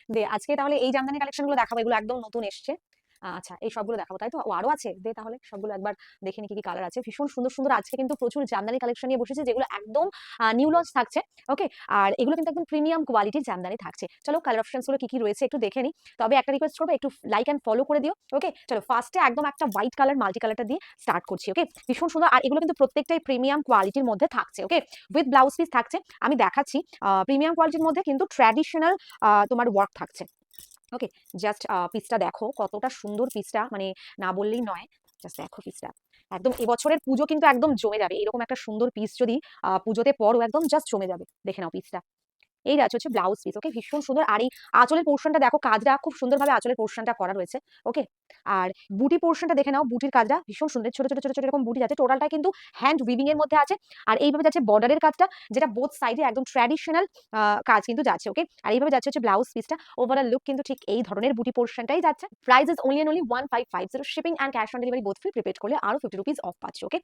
দে আজকে তাহলে এই জামদানি কালেকশন গুলো দেখাবো, এগুলো একদম নতুন এসছে। আচ্ছা, এই সবগুলো দেখাবো তাই তো? ও আরো আছে, দে তাহলে সবগুলো একবার দেখে নি কি কি কালার আছে। ভীষণ সুন্দর সুন্দর আজকে কিন্তু প্রচুর জামদানি কালেকশন নিয়ে বসেছে, যেগুলো একদম নিউ লঞ্চ থাকছে। ওকে, আর এগুলো কিন্তু একদম প্রিমিয়াম কোয়ালিটির জামদানি থাকছে। চলো কালার অপশনস গুলো কি কি রয়েছে একটু দেখে নি। তবে একটা রিকোয়েস্ট করবো, একটু লাইক এন্ড ফলো করে দিও। ওকে, চলো ফার্স্টে একদম একটা হোয়াইট কালার মাল্টি কালারটা দিয়ে স্টার্ট করছি। ওকে, ভীষণ সুন্দর, আর এগুলো কিন্তু প্রত্যেকটাই প্রিমিয়াম কোয়ালিটির মধ্যে থাকছে। ওকে, উইথ ব্লাউজ পিস থাকছে। আমি দেখাচ্ছি, প্রিমিয়াম কোয়ালিটির মধ্যে কিন্তু ট্র্যাডিশনাল তোমার ওয়ার্ক থাকছে। ওকে, জাস্ট পিসটা দেখো কতটা সুন্দর পিসটা, মানে না বললেই নয়। জাস্ট দেখো পিসটা, একদম এবছরের পুজো কিন্তু একদম জমে যাবে। এরকম একটা সুন্দর পিস যদি পুজোতে পরো, একদম জাস্ট জমে যাবে। দেখে নাও পিসটা, এই হচ্ছে ব্লাউজ পিস। ওকে, ভীষণ সুন্দর। আর এই আঁচলের পোর্শনটা দেখো, কাজটা খুব সুন্দরভাবে আঁচলের পোর্শনটা করা রয়েছে। ওকে, আর বুটি পোর্শনটা দেখে নাও, বুটির কাজটা ভীষণ সুন্দর, ছোট ছোট ছোট ছোট এরকম বুটি যাচ্ছে, টোটালটা কিন্তু হ্যান্ড উইভিং এর মধ্যে আছে। আর এইভাবে যাচ্ছে বর্ডারের কাজটা, যেটা বোথ সাইডে একদম ট্র্যাডিশনাল কাজ কিন্তু যাচ্ছে। ওকে, আর এইভাবে যাচ্ছে হচ্ছে ব্লাউজ পিসটা। ওভারঅল লুক কিন্তু ঠিক এই ধরনের বুটি পোর্শনটাই যাচ্ছে। Price is only 1550, shipping and cash on delivery both free. Prepaid করলে আরো 50 রুপিস অফ পাচ্ছে। ওকে,